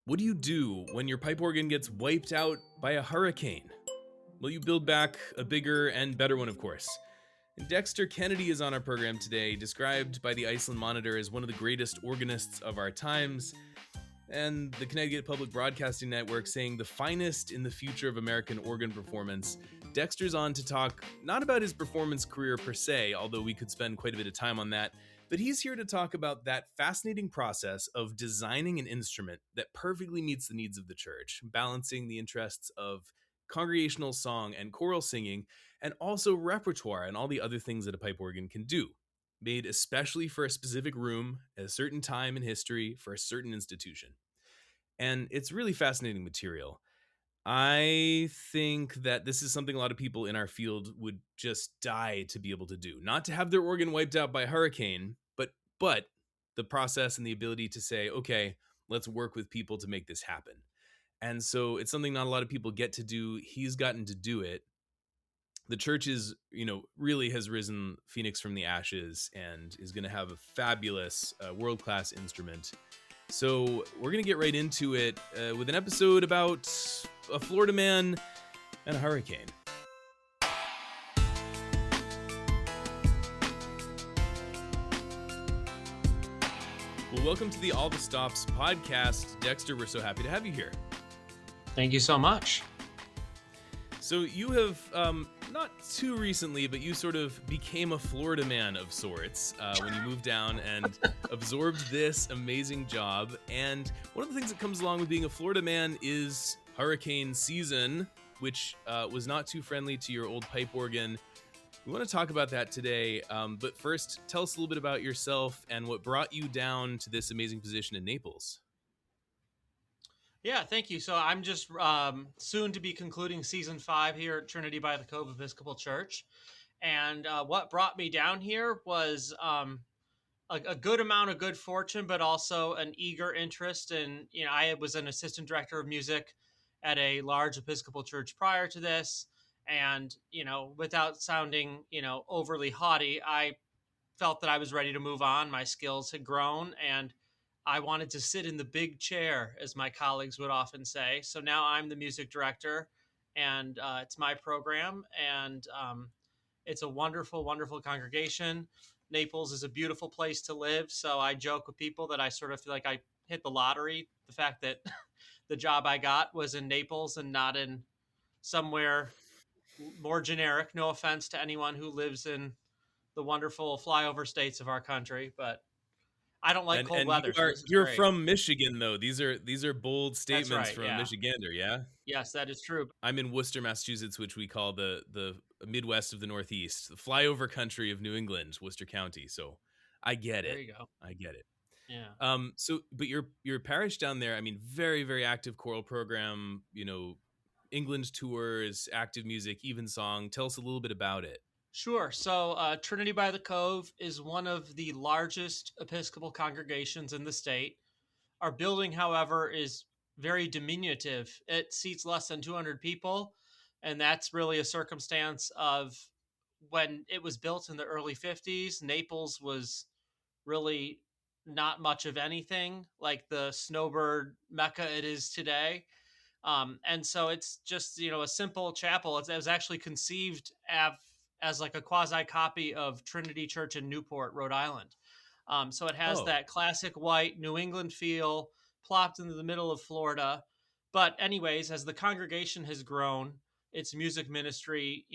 What do you do when your pipe organ gets wiped out by a hurricane? Well, you build back a bigger and better one, of course. And Dexter Kennedy is on our program today, described by the Iceland Monitor as one of the greatest organists of our times, and the Connecticut Public Broadcasting Network saying the finest in the future of American organ performance. Dexter's on to talk not about his performance career per se, although we could spend quite a bit of time on that, but he's here to talk about that fascinating process of designing an instrument that perfectly meets the needs of the church, balancing the interests of congregational song and choral singing, and also repertoire and all the other things that a pipe organ can do, made especially for a specific room, at a certain time in history, for a certain institution. And it's really fascinating material. I think that this is something a lot of people in our field would just die to be able to do. Not to have their organ wiped out by a hurricane, but the process and the ability to say, okay, let's work with people to make this happen. And so it's something not a lot of people get to do. He's gotten to do it. The church is, really has risen Phoenix from the ashes and is going to have a fabulous world-class instrument. So we're going to get right into it with an episode about a Florida man and a hurricane. Well, welcome to the All the Stops podcast. Dexter, we're so happy to have you here. Thank you so much. So you have, not too recently, but you sort of became a Florida man of sorts when you moved down and absorbed this amazing job. And one of the things that comes along with being a Florida man is hurricane season, which was not too friendly to your old pipe organ. We want to talk about that today. But first, tell us a little bit about yourself and what brought you down to this amazing position in Naples. Yeah, thank you. So I'm just soon to be concluding season 5 here at Trinity by the Cove Episcopal Church. And what brought me down here was a good amount of good fortune, but also an eager interest in, I was an assistant director of music at a large Episcopal church prior to this. And, without sounding, overly haughty, I felt that I was ready to move on. My skills had grown and I wanted to sit in the big chair, as my colleagues would often say. So now I'm the music director, and it's my program, and it's a wonderful, wonderful congregation. Naples is a beautiful place to live. So I joke with people that I sort of feel like I hit the lottery. The fact that the job I got was in Naples and not in somewhere more generic. No offense to anyone who lives in the wonderful flyover states of our country, but I don't like cold And weather, so this is you're great. from Michigan, though. These are bold That's statements right. from a Yeah. Michigander, yeah? Yes, that is true. I'm in Worcester, Massachusetts, which we call the Midwest of the Northeast, the flyover country of New England, Worcester County. So I get There it. you go. I get it. Yeah. But your parish down there, I mean, very, very active choral program, England tours, active music, evensong. Tell us a little bit about it. Sure. So Trinity by the Cove is one of the largest Episcopal congregations in the state. Our building, however, is very diminutive. It seats less than 200 people, and that's really a circumstance of when it was built in the early 50s. Naples was really not much of anything like the snowbird mecca it is today. And so it's just, a simple chapel. It was actually conceived as like a quasi copy of Trinity Church in Newport, Rhode Island. So it has Oh, that classic white New England feel, plopped into the middle of Florida. But anyways, as the congregation has grown, its music ministry,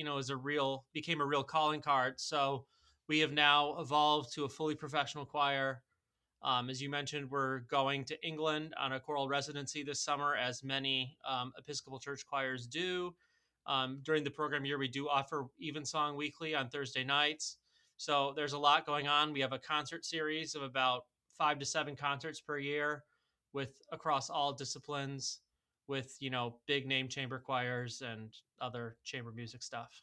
became a real calling card. So we have now evolved to a fully professional choir. As you mentioned, we're going to England on a choral residency this summer, as many Episcopal Church choirs do. During the program year, we do offer Evensong weekly on Thursday nights. So there's a lot going on. We have a concert series of about 5 to 7 concerts per year, with across all disciplines, with big name chamber choirs and other chamber music stuff.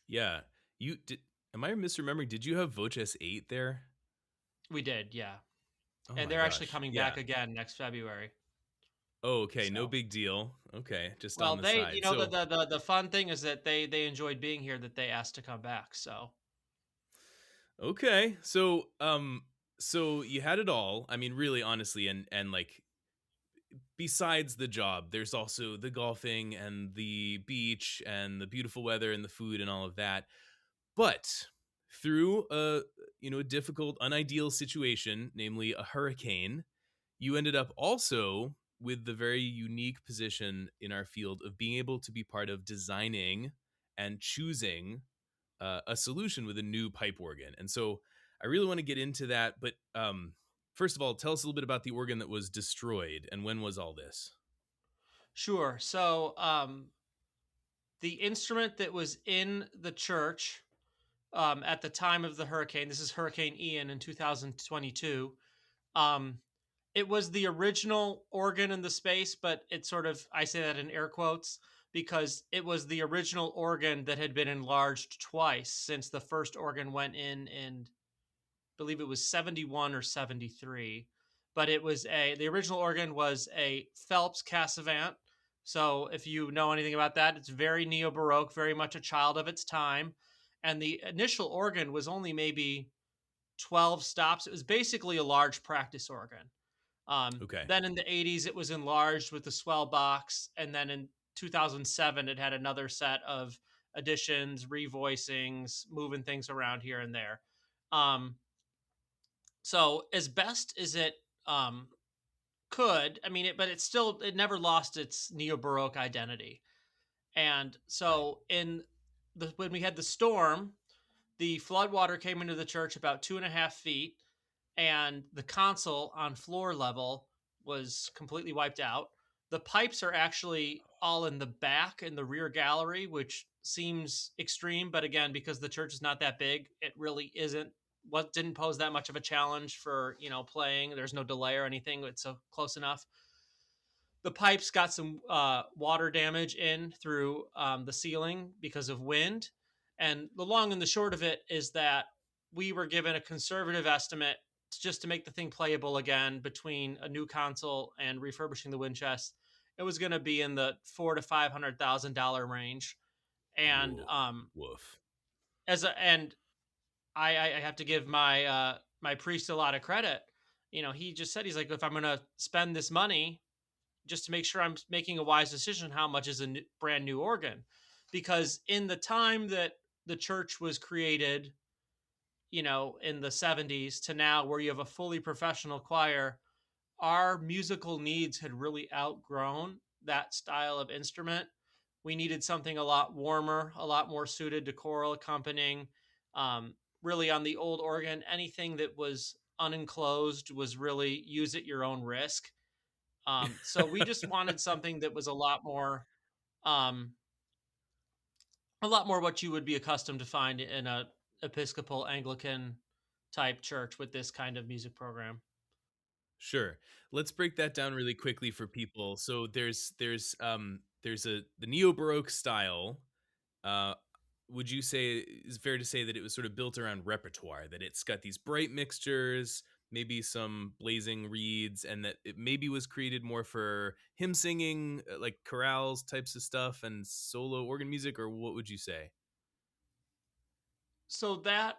yeah. You did. Am I misremembering? Did you have Voces 8 there? We did, yeah. Oh And my they're actually gosh. coming Yeah. back again next February. Oh, okay. No So big deal. Okay. Just well, on the they, side. So, the fun thing is that they enjoyed being here, that they asked to come back. So okay. So you had it all. I mean, really, honestly, and like besides the job, there's also the golfing and the beach and the beautiful weather and the food and all of that. But through a difficult, unideal situation, namely a hurricane, you ended up also with the very unique position in our field of being able to be part of designing and choosing a solution with a new pipe organ. And so I really want to get into that. But first of all, tell us a little bit about the organ that was destroyed and when was all this? Sure. So the instrument that was in the church at the time of the hurricane, this is Hurricane Ian in 2022. Um, it was the original organ in the space, but it sort of, I say that in air quotes, because it was the original organ that had been enlarged twice since the first organ went in believe it was 71 or 73. But the original organ was a Phelps Cassavant. So if you know anything about that, it's very neo-Baroque, very much a child of its time. And the initial organ was only maybe 12 stops. It was basically a large practice organ. Okay. Then in the 80s, it was enlarged with the swell box. And then in 2007, it had another set of additions, revoicings, moving things around here and there. Um, so as best as it could, I mean, it never lost its neo Baroque identity. And Right. so when we had the storm, the floodwater came into the church about 2.5 feet, and the console on floor level was completely wiped out. The pipes are actually all in the back in the rear gallery, which seems extreme, but again, because the church is not that big, it really isn't. What didn't pose that much of a challenge for playing. There's no delay or anything. It's so close enough. The pipes got some water damage in through the ceiling because of wind. And the long and the short of it is that we were given a conservative estimate just to make the thing playable again between a new console and refurbishing the wind chest. It was going to be in the $400,000 to $500,000 range. And Whoa. Woof. and I have to give my priest a lot of credit. He just said, he's like, if I'm going to spend this money, just to make sure I'm making a wise decision, how much is a brand new organ? Because in the time that the church was created, in the 70s to now, where you have a fully professional choir, our musical needs had really outgrown that style of instrument. We needed something a lot warmer, a lot more suited to choral accompanying. Really, on the old organ, anything that was unenclosed was really use at your own risk. So we just wanted something that was um, a lot more what you would be accustomed to find in a Episcopal Anglican type church with this kind of music program. Sure. Let's break that down really quickly for people. So there's a the neo baroque style. Uh, would you say is fair to say that it was sort of built around repertoire? That it's got these bright mixtures, maybe some blazing reeds, and that it maybe was created more for hymn singing, like chorales types of stuff, and solo organ music, or what would you say? So that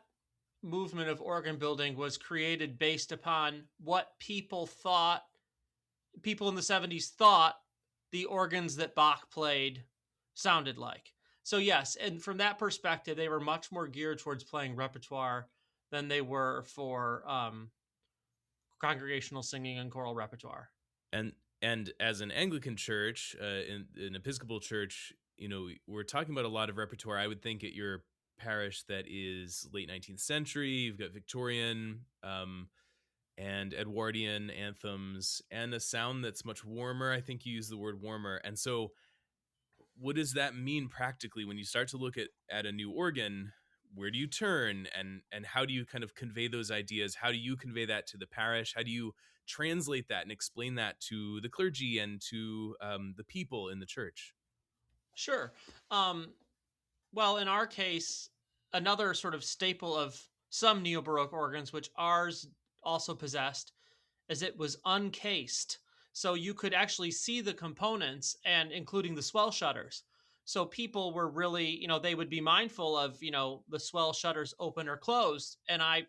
movement of organ building was created based upon what people in the 70s thought the organs that Bach played sounded like. So yes, and from that perspective, they were much more geared towards playing repertoire than they were for congregational singing and choral repertoire. and and as an Anglican church, in an Episcopal church, we're talking about a lot of repertoire. I would think at your parish that is late 19th century. You've got Victorian and Edwardian anthems, and a sound that's much warmer. I think you use the word warmer. And so, what does that mean practically when you start to look at a new organ? Where do you turn, and how do you kind of convey those ideas? How do you convey that to the parish? How do you translate that and explain that to the clergy and to the people in the church? Sure. Um, well, in our case, another sort of staple of some neo Baroque organs, which ours also possessed, is it was uncased. So you could actually see the components and including the swell shutters. So people were really, they would be mindful of, the swell shutters open or closed.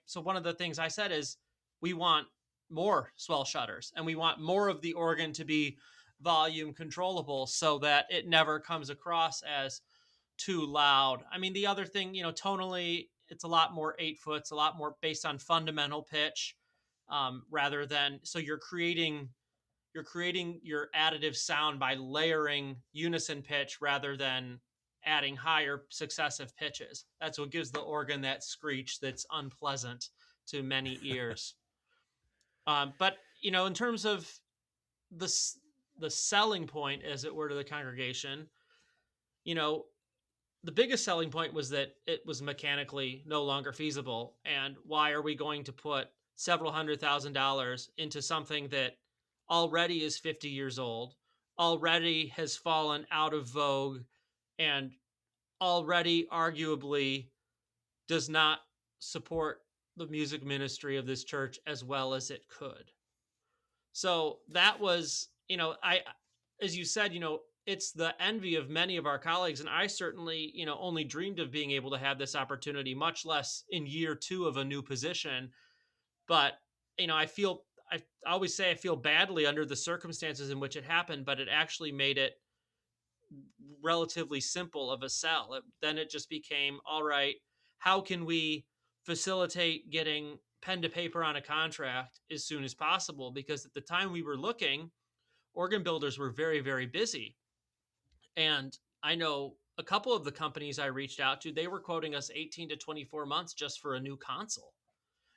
So one of the things I said is we want more swell shutters and we want more of the organ to be volume controllable so that it never comes across as too loud. I mean, the other thing, tonally, it's a lot more 8 foot, it's a lot more based on fundamental pitch, rather than, so you're creating your additive sound by layering unison pitch rather than adding higher successive pitches. That's what gives the organ that screech that's unpleasant to many ears. But in terms of the the selling point, as it were, to the congregation, you know, the biggest selling point was that it was mechanically no longer feasible. And why are we going to put several $100,000 into something that already is 50 years old, already has fallen out of vogue, and already arguably does not support the music ministry of this church as well as it could? So that was, as you said, it's the envy of many of our colleagues. And I certainly, only dreamed of being able to have this opportunity, much less in year 2 of a new position. But, I always say I feel badly under the circumstances in which it happened, but it actually made it relatively simple of a sell. Then it just became, all right, how can we facilitate getting pen to paper on a contract as soon as possible? Because at the time we were looking, organ builders were very, very busy. And I know a couple of the companies I reached out to, they were quoting us 18 to 24 months just for a new console.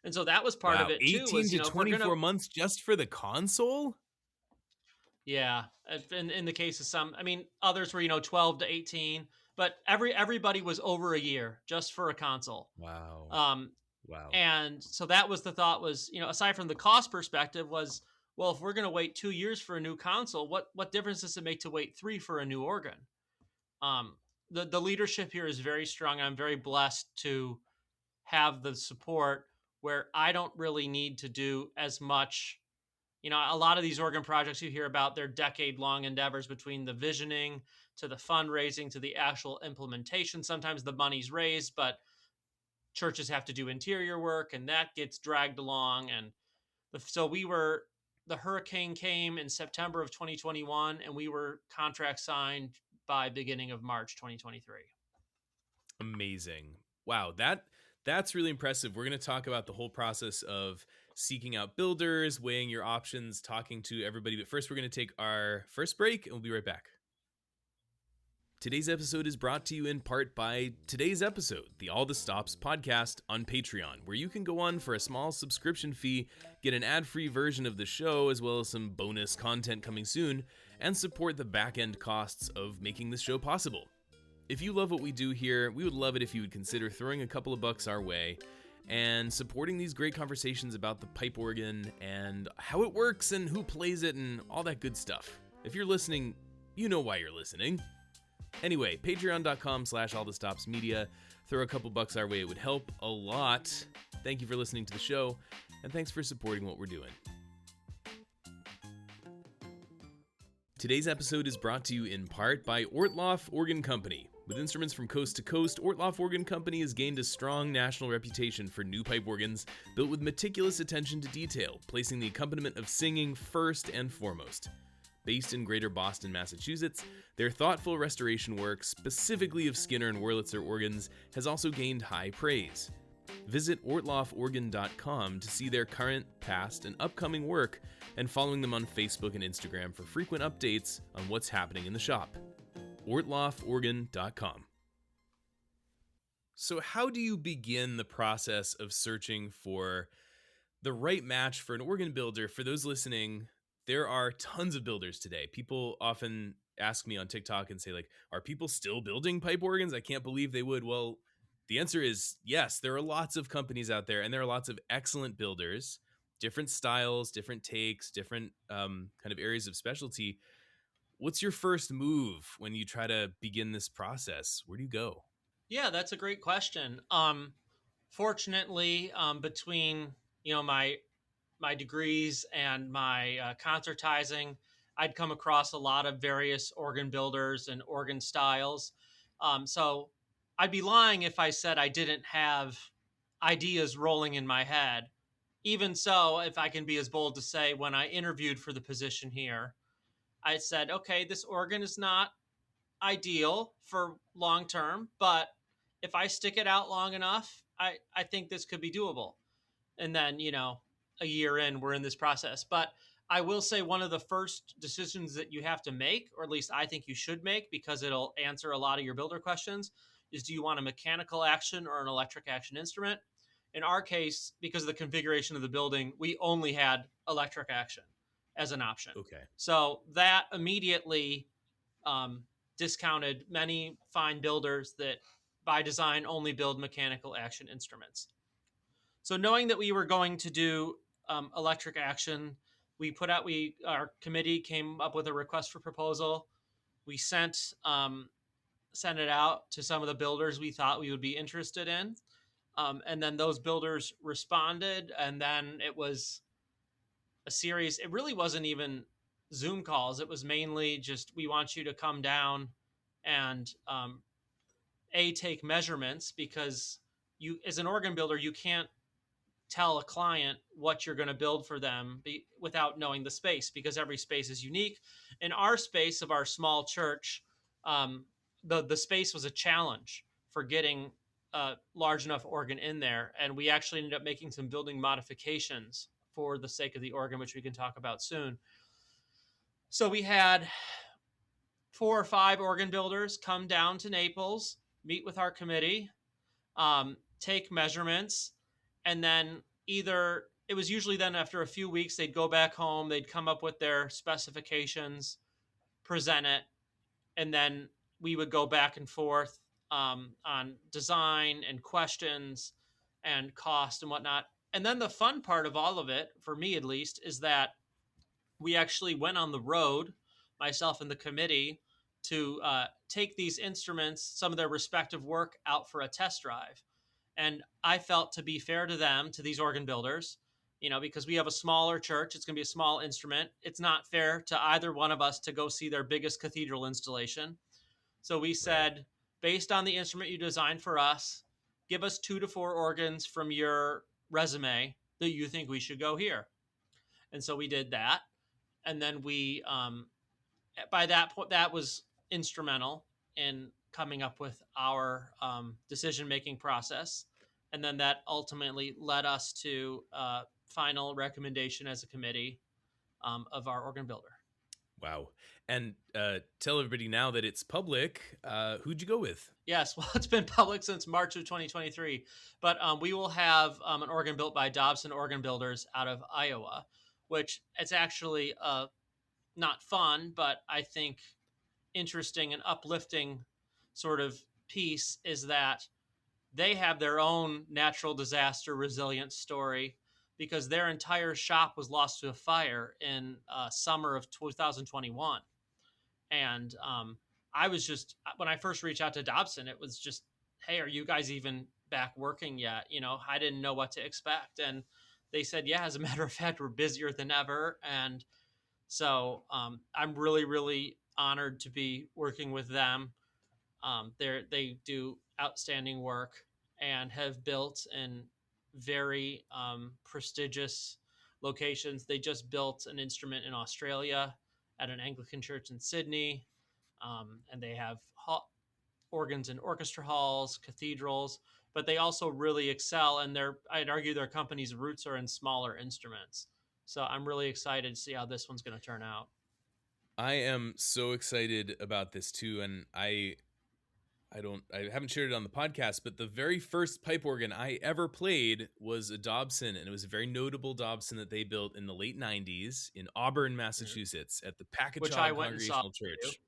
And so that was part of Wow, it too, 18 was, to if we're going to, 24 months just for the console? yeah, in the case of some, I mean, others were 12 to 18, but everybody was over a year just for a console. Wow. Um, Wow. and so that was the thought, was, aside from the cost perspective, was, well, if we're going to wait 2 years for a new console, what difference does it make to wait 3 for a new organ? Um, the leadership here is very strong. I'm very blessed to have the support where I don't really need to do as much. A lot of these organ projects you hear about, they're decade-long endeavors, between the visioning to the fundraising to the actual implementation. Sometimes the money's raised, but churches have to do interior work, and that gets dragged along. And so the hurricane came in September of 2021, and we were contract signed by beginning of March 2023. Amazing. Wow, that's really impressive. We're going to talk about the whole process of seeking out builders, weighing your options, talking to everybody. But first, we're going to take our first break, and we'll be right back. Today's episode is brought to you in part by Today's Episode, the All the Stops podcast on Patreon, where you can go on for a small subscription fee, get an ad-free version of the show, as well as some bonus content coming soon, and support the back-end costs of making this show possible. If you love what we do here, we would love it if you would consider throwing a couple of bucks our way and supporting these great conversations about the pipe organ and how it works and who plays it and all that good stuff. If you're listening, you know why you're listening. Anyway, patreon.com/allthestopsmedia. Throw a couple bucks our way. It would help a lot. Thank you for listening to the show, and thanks for supporting what we're doing. Today's episode is brought to you in part by Ortloff Organ Company. With instruments from coast to coast, Ortloff Organ Company has gained a strong national reputation for new pipe organs built with meticulous attention to detail, placing the accompaniment of singing first and foremost. Based in Greater Boston, Massachusetts, their thoughtful restoration work, specifically of Skinner and Wurlitzer organs, has also gained high praise. Visit ortlofforgan.com to see their current, past, and upcoming work, and following them on Facebook and Instagram for frequent updates on what's happening in the shop. ortlofforgan.com. So how do you begin the process of searching for the right match for an organ builder? For those listening, there are tons of builders today. People often ask me on TikTok and say, like, are people still building pipe organs? I can't believe they would. Well, the answer is yes. There are lots of companies out there, and there are lots of excellent builders, different styles, different takes, different kind of areas of specialty. What's your first move when you try to begin this process? Where do you go? Yeah, that's a great question. Fortunately, between my degrees and my concertizing, I'd come across a lot of various organ builders and organ styles. So I'd be lying if I said I didn't have ideas rolling in my head. Even so, if I can be as bold to say, when I interviewed for the position here, I said, okay, this organ is not ideal for long term, but if I stick it out long enough, I think this could be doable. And then, a year in, we're in this process. But I will say one of the first decisions that you have to make, or at least I think you should make, because it'll answer a lot of your builder questions, is do you want a mechanical action or an electric action instrument? In our case, because of the configuration of the building, we only had electric action as an option. Okay. So that immediately um, discounted many fine builders that by design only build mechanical action instruments. So knowing that we were going to do electric action, our committee came up with a request for proposal. We sent it out to some of the builders we thought we would be interested in, and then those builders responded, and then it was a series. It really wasn't even Zoom calls. It was mainly just, we want you to come down and take measurements, because you, as an organ builder, you can't tell a client what you're going to build for them without knowing the space, because every space is unique. In our space of our small church, um, the space was a challenge for getting a large enough organ in there, and we actually ended up making some building modifications for the sake of the organ, which we can talk about soon. So we had 4 or 5 organ builders come down to Naples, meet with our committee, take measurements, and then either, it was usually then after a few weeks, they'd go back home, they'd come up with their specifications, present it, and then we would go back and forth on design and questions and cost and whatnot. And then the fun part of all of it, for me at least, is that we actually went on the road, myself and the committee, to take these instruments, some of their respective work, out for a test drive. And I felt, to be fair to them, to these organ builders, because we have a smaller church, it's going to be a small instrument. It's not fair to either one of us to go see their biggest cathedral installation. So we said, Right. based on the instrument you designed for us, give us 2 to 4 organs from your resume that you think we should go here. And so we did that. And then we, by that point, that was instrumental in coming up with our decision making process. And then that ultimately led us to final recommendation as a committee of our organ builder. Wow. And tell everybody now that it's public. Who'd you go with? Yes, well, it's been public since March of 2023, but we will have an organ built by Dobson Organ Builders out of Iowa, which it's actually not fun, but I think interesting and uplifting sort of piece is that they have their own natural disaster resilience story, because their entire shop was lost to a fire in summer of 2021. And I was just, when I first reached out to Dobson, it was just, hey, are you guys even back working yet? I didn't know what to expect. And they said, yeah, as a matter of fact, we're busier than ever. And so I'm really, really honored to be working with them. They do outstanding work and have built in very prestigious locations. They just built an instrument in Australia at an Anglican church in Sydney, and they have organs in orchestra halls, cathedrals, but they also really excel. And I'd argue their company's roots are in smaller instruments. So I'm really excited to see how this one's going to turn out. I am so excited about this too, and I haven't shared it on the podcast, but the very first pipe organ I ever played was a Dobson, and it was a very notable Dobson that they built in the late 90s in Auburn, Massachusetts at the Which I Packagug went and saw Congregational too. Church.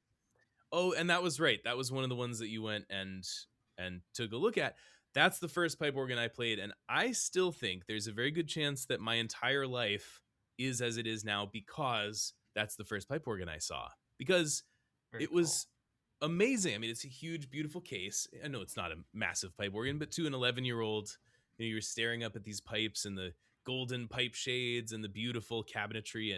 Oh, and that was right. That was one of the ones that you went and took a look at. That's the first pipe organ I played, and I still think there's a very good chance that my entire life is as it is now because that's the first pipe organ I saw. Because Very it cool. was amazing. I mean, it's a huge, beautiful case. I know it's not a massive pipe organ, but to an 11-year-old, you're staring up at these pipes and the golden pipe shades and the beautiful cabinetry,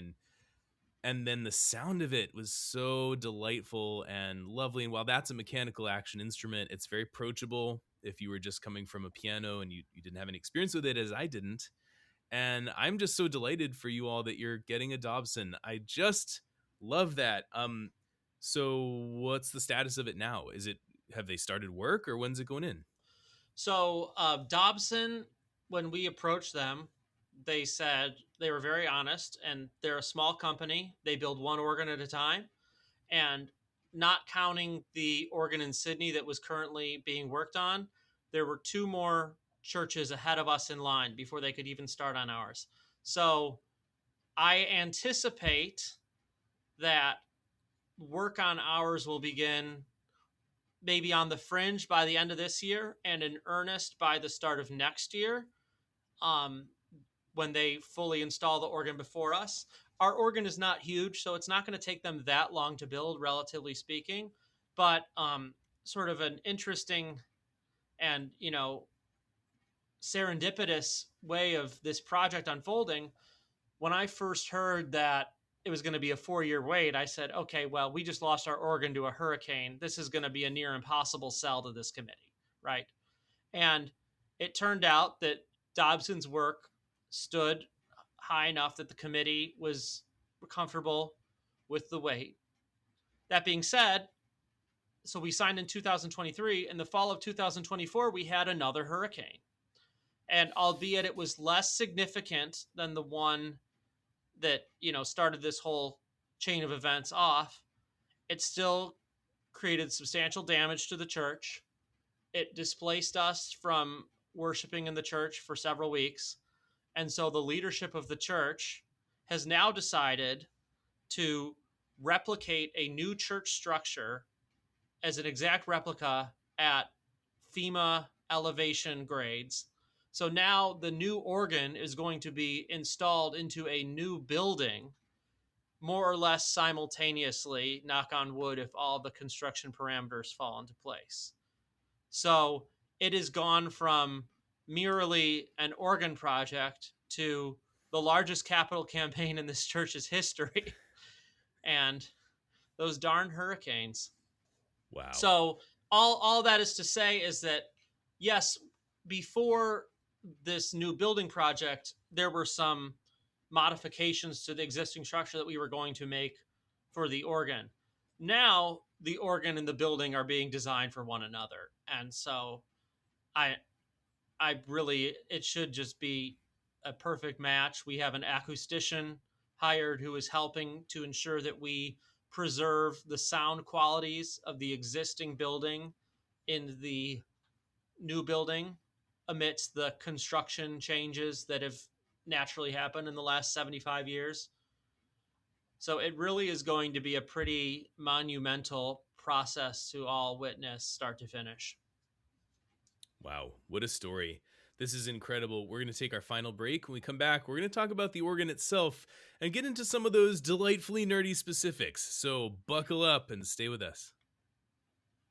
and then the sound of it was so delightful and lovely. And while that's a mechanical action instrument, it's very approachable if you were just coming from a piano and you didn't have any experience with it, as I didn't. And I'm just so delighted for you all that you're getting a Dobson. I just Love that. So what's the status of it now? Have they started work, or when's it going in? So Dobson, when we approached them, they said they were very honest, and they're a small company. They build one organ at a time, and not counting the organ in Sydney that was currently being worked on, there were two more churches ahead of us in line before they could even start on ours. So I anticipate that work on ours will begin maybe on the fringe by the end of this year and in earnest by the start of next year, um, when they fully install the organ before us. Our organ is not huge, so it's not going to take them that long to build, relatively speaking. But sort of an interesting and, serendipitous way of this project unfolding. When I first heard that it was going to be a 4-year wait, I said, okay, well, we just lost our organ to a hurricane. This is going to be a near impossible sell to this committee, right? And it turned out that Dobson's work stood high enough that the committee was comfortable with the wait. That being said, so we signed in 2023. In the fall of 2024, we had another hurricane. And albeit it was less significant than the one that, started this whole chain of events off, it still created substantial damage to the church. It displaced us from worshiping in the church for several weeks. And so the leadership of the church has now decided to replicate a new church structure as an exact replica at FEMA elevation grades. So now the new organ is going to be installed into a new building more or less simultaneously, knock on wood, if all the construction parameters fall into place. So it has gone from merely an organ project to the largest capital campaign in this church's history. And those darn hurricanes. Wow. So all that is to say is that, yes, before this new building project, there were some modifications to the existing structure that we were going to make for the organ. Now the organ and the building are being designed for one another. And so I really, it should just be a perfect match. We have an acoustician hired who is helping to ensure that we preserve the sound qualities of the existing building in the new building amidst the construction changes that have naturally happened in the last 75 years. So it really is going to be a pretty monumental process to all witness, start to finish. Wow, what a story. This is incredible. We're going to take our final break. When we come back, we're going to talk about the organ itself and get into some of those delightfully nerdy specifics. So buckle up and stay with us.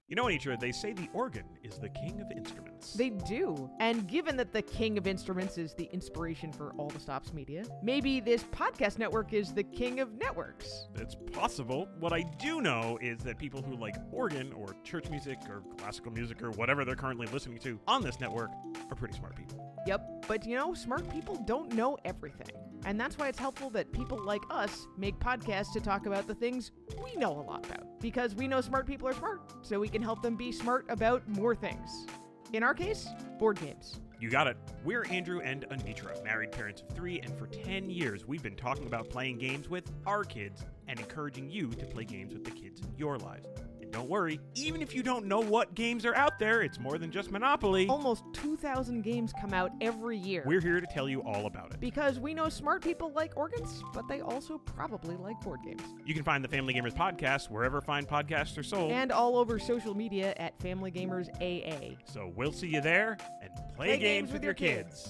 You know, Anitra, they say the organ is the king of instruments. They do. And given that the king of instruments is the inspiration for all the Stops media, maybe this podcast network is the king of networks. It's possible. What I do know is that people who like organ or church music or classical music or whatever they're currently listening to on this network are pretty smart people. Yep, but smart people don't know everything. And that's why it's helpful that people like us make podcasts to talk about the things we know a lot about. Because we know smart people are smart, so we can help them be smart about more things. In our case, board games. You got it. We're Andrew and Anitra, married parents of 3, and for 10 years we've been talking about playing games with our kids and encouraging you to play games with the kids in your lives. And don't worry, even if you don't know what games are out there, it's more than just Monopoly. Almost 2,000 games come out every year. We're here to tell you all about it. Because we know smart people like organs, but they also probably like board games. You can find the Family Gamers podcast wherever fine podcasts are sold. And all over social media at Family Gamers AA. So we'll see you there, and play games with your kids.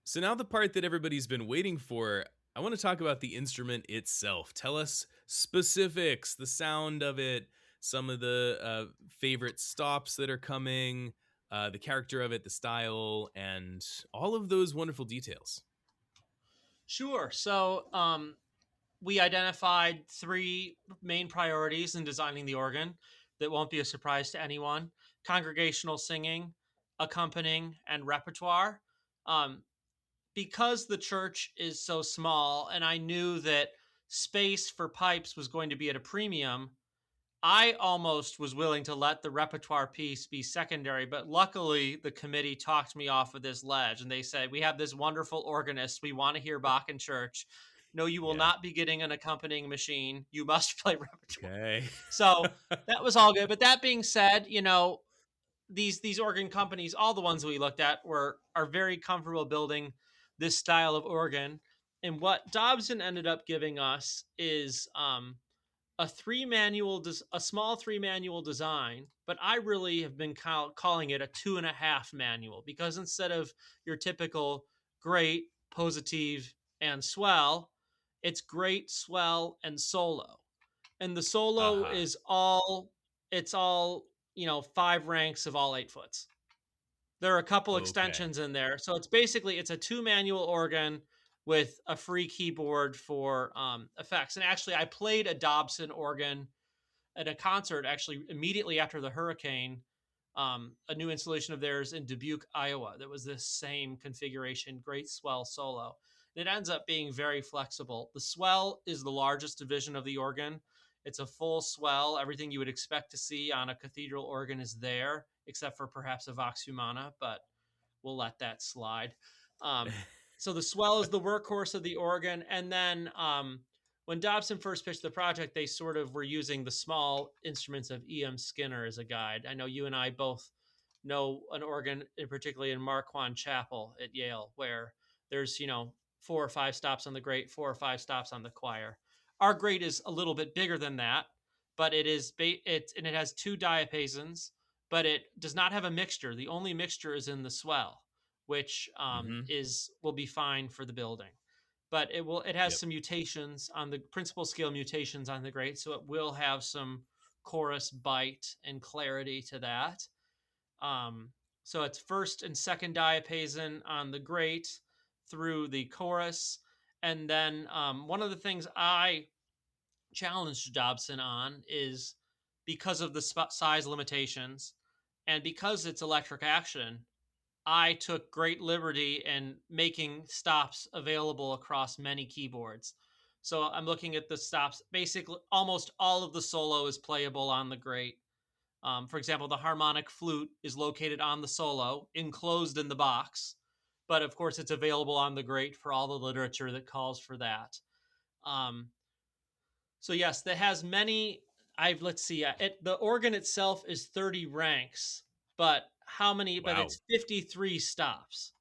So now the part that everybody's been waiting for, I want to talk about the instrument itself. Tell us specifics, the sound of it, some of the favorite stops that are coming, the character of it, the style, and all of those wonderful details. Sure. So we identified 3 main priorities in designing the organ that won't be a surprise to anyone: congregational singing, accompanying, and repertoire. Because the church is so small, and I knew that space for pipes was going to be at a premium, I almost was willing to let the repertoire piece be secondary, but luckily the committee talked me off of this ledge, and they said, we have this wonderful organist. We want to hear Bach in church. No, you will Yeah. not be getting an accompanying machine. You must play repertoire. Okay. So that was all good. But that being said, these organ companies, all the ones we looked at are very comfortable building this style of organ. And what Dobson ended up giving us is a small 3 manual design, but I really have been calling it a 2.5 manual, because instead of your typical great, positive, and swell, it's great, swell, and solo. And the solo Uh-huh. is all, it's all, 5 ranks of all 8 foots. There are a couple Okay. extensions in there. So it's a 2 manual organ with a free keyboard for effects. And actually, I played a Dobson organ at a concert actually immediately after the hurricane, a new installation of theirs in Dubuque, Iowa. That was this same configuration, great swell solo. And it ends up being very flexible. The swell is the largest division of the organ. It's a full swell. Everything you would expect to see on a cathedral organ is there, except for perhaps a Vox Humana, but we'll let that slide. So the swell is the workhorse of the organ. And then when Dobson first pitched the project, they sort of were using the small instruments of E.M. Skinner as a guide. I know you and I both know an organ, particularly in Marquand Chapel at Yale, where there's, 4 or 5 stops on the grate, 4 or 5 stops on the choir. Our grate is a little bit bigger than that, but it has 2 diapasons, but it does not have a mixture. The only mixture is in the swell, which Mm-hmm. will be fine for the building. But it has Yep. some mutations on the principal scale, mutations on the grate, so it will have some chorus bite and clarity to that. So it's first and second diapason on the grate through the chorus, and then one of the things I challenged Dobson on is, because of the size limitations and because it's electric action, I took great liberty in making stops available across many keyboards. So I'm looking at the stops. Basically, almost all of the solo is playable on the grate. For example, the harmonic flute is located on the solo, enclosed in the box, but of course it's available on the grate for all the literature that calls for that. Um, so yes, that has many. Let's see. The organ itself is 30 ranks, but how many? But Wow. it's 53 stops.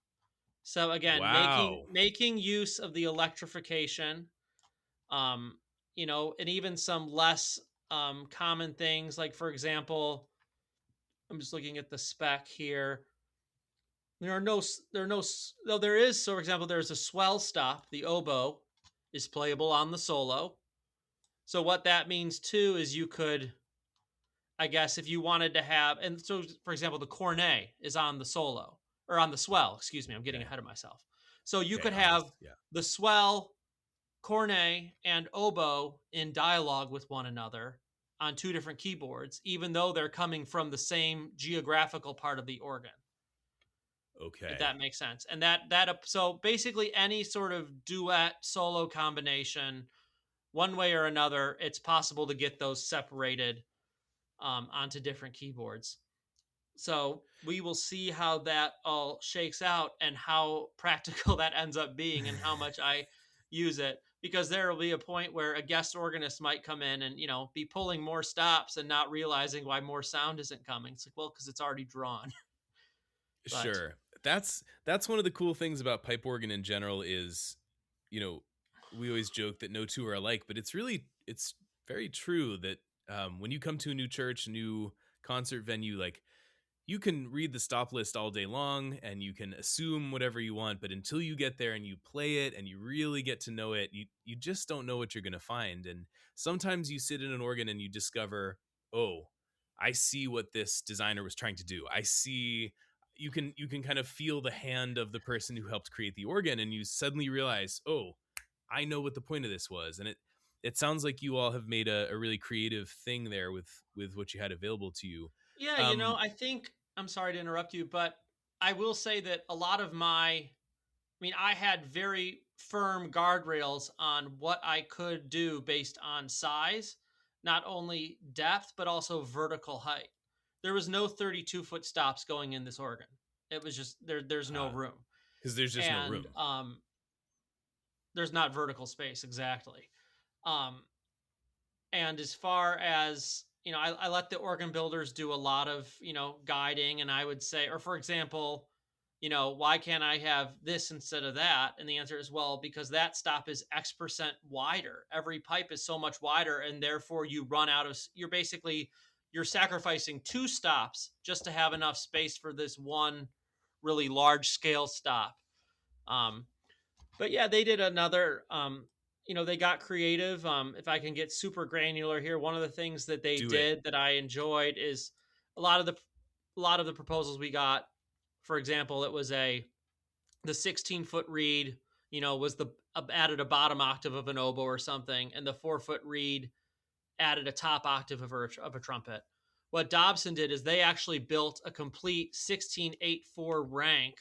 So again, making Wow. making use of the electrification, and even some less common things, like for example, I'm just looking at the spec here. There is. So for example, there's a swell stop. The oboe is playable on the solo. So what that means too is you could, I guess, if you wanted to have, and so for example, the cornet is on the solo or on the swell. Excuse me, I'm getting Okay. ahead of myself. So you Okay. could On this. have Yeah. the swell, cornet, and oboe in dialogue with one another on 2 different keyboards, even though they're coming from the same geographical part of the organ. If Okay. that makes sense. And so basically any sort of duet solo combination, one way or another, it's possible to get those separated onto different keyboards. So we will see how that all shakes out and how practical that ends up being and how much I use it, because there will be a point where a guest organist might come in and, be pulling more stops and not realizing why more sound isn't coming. It's like, well, because it's already drawn. But Sure. That's one of the cool things about pipe organ in general is, you know, we always joke that no two are alike, but it's very true that when you come to a new church, a new concert venue, like you can read the stop list all day long and you can assume whatever you want, but until you get there and you play it and you really get to know it, you just don't know what you're going to find. And sometimes you sit in an organ and you discover, oh, I see what this designer was trying to do. I see, you can kind of feel the hand of the person who helped create the organ, and you suddenly realize, oh, I know what the point of this was. And it sounds like you all have made a really creative thing there with what you had available to you. yeah, um I think, I'm sorry to interrupt you, but I will say that a lot of I had very firm guardrails on what I could do based on size, not only depth, but also vertical height. There was no 32-foot stops going in this organ. It was just there's no room. Because there's just no room. And there's not vertical space, exactly. And as far as, I let the organ builders do a lot of, guiding, and I would say, or for example, why can't I have this instead of that? And the answer is, well, because that stop is X% wider. Every pipe is so much wider, and therefore you run out of, you're sacrificing 2 stops just to have enough space for this one really large scale stop. But yeah, they did another, they got creative. If I can get super granular here, one of the things that they did that I enjoyed is a lot of the proposals we got. For example, it was the 16-foot reed, was added a bottom octave of an oboe or something, and the 4-foot reed added a top octave of a trumpet. What Dobson did is they actually built a complete 16/8/4 rank,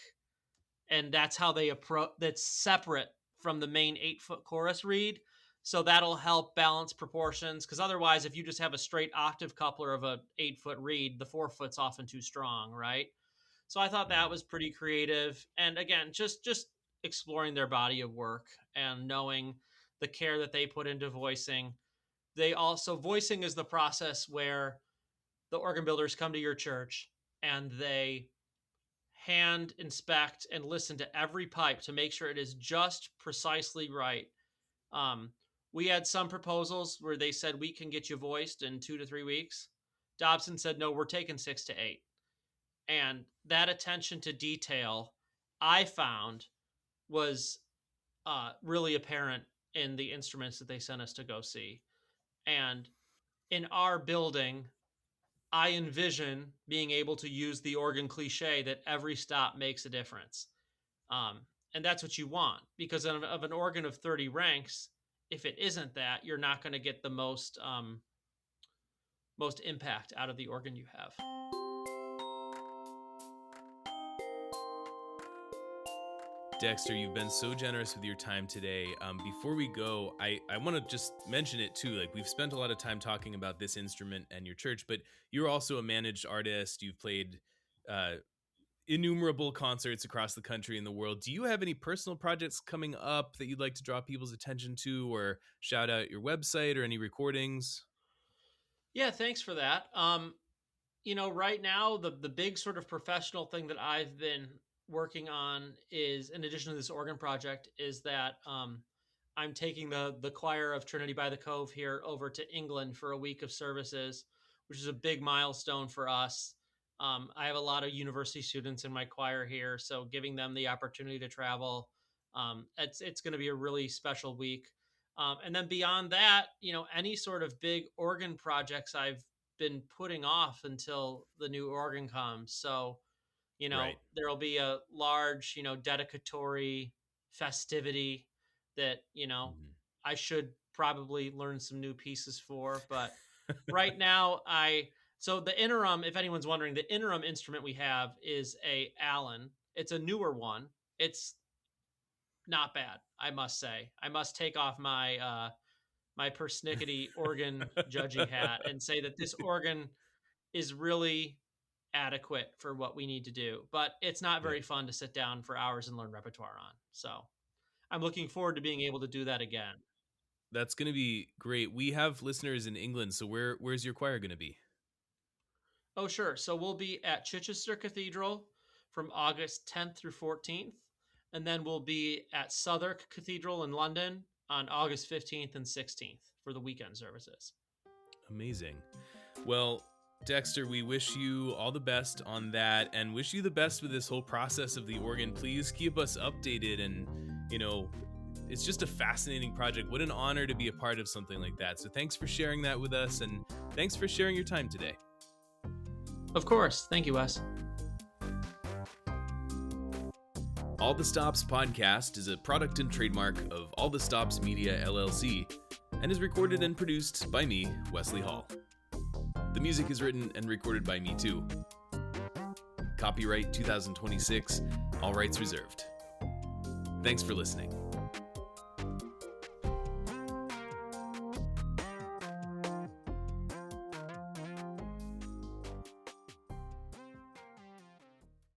and that's how they that's separate from the main 8-foot chorus reed. So that'll help balance proportions, because otherwise, if you just have a straight octave coupler of a 8-foot reed, the 4-foot's often too strong, right? So I thought that was pretty creative. And again, just exploring their body of work and knowing the care that they put into voicing. Voicing is the process where the organ builders come to your church and they hand inspect and listen to every pipe to make sure it is just precisely right. We had some proposals where they said we can get you voiced in 2 to 3 weeks. Dobson said, no, we're taking 6 to 8. And that attention to detail, I found, was really apparent in the instruments that they sent us to go see. And in our building, I envision being able to use the organ cliche that every stop makes a difference. And that's what you want, because of an organ of 30 ranks, if it isn't that, you're not going to get the most impact out of the organ you have. Dexter, you've been so generous with your time today. Before we go, I want to just mention it too. Like, we've spent a lot of time talking about this instrument and your church, but you're also a managed artist. You've played innumerable concerts across the country and the world. Do you have any personal projects coming up that you'd like to draw people's attention to, or shout out your website or any recordings? Yeah, thanks for that. Right now, the big sort of professional thing that I've been working on is, in addition to this organ project, is that I'm taking the choir of Trinity by the Cove here over to England for a week of services, which is a big milestone for us. I have a lot of university students in my choir here, so giving them the opportunity to travel, it's going to be a really special week. And then beyond that, any sort of big organ projects I've been putting off until the new organ comes. So Right. There'll be a large, dedicatory festivity that, I should probably learn some new pieces for. But right now, so the interim, if anyone's wondering, the interim instrument we have is a Allen. It's a newer one. It's not bad, I must say. I must take off my my persnickety organ judging hat and say that this organ is really adequate for what we need to do, but it's not very fun to sit down for hours and learn repertoire on. So I'm looking forward to being able to do that again. That's going to be great. We have listeners in England, so where's your choir going to be? Oh, sure. So we'll be at Chichester Cathedral from August 10th through 14th, and then we'll be at Southwark Cathedral in London on August 15th and 16th for the weekend services. Amazing. Well, Dexter, we wish you all the best on that, and wish you the best with this whole process of the organ. Please keep us updated, and it's just a fascinating project. What an honor to be a part of something like that. So thanks for sharing that with us, and thanks for sharing your time today. Of course. Thank you, Wes. All the Stops podcast is a product and trademark of All the Stops Media LLC, and is recorded and produced by me, Wesley Hall. The music is written and recorded by me too. Copyright 2026, all rights reserved. Thanks for listening.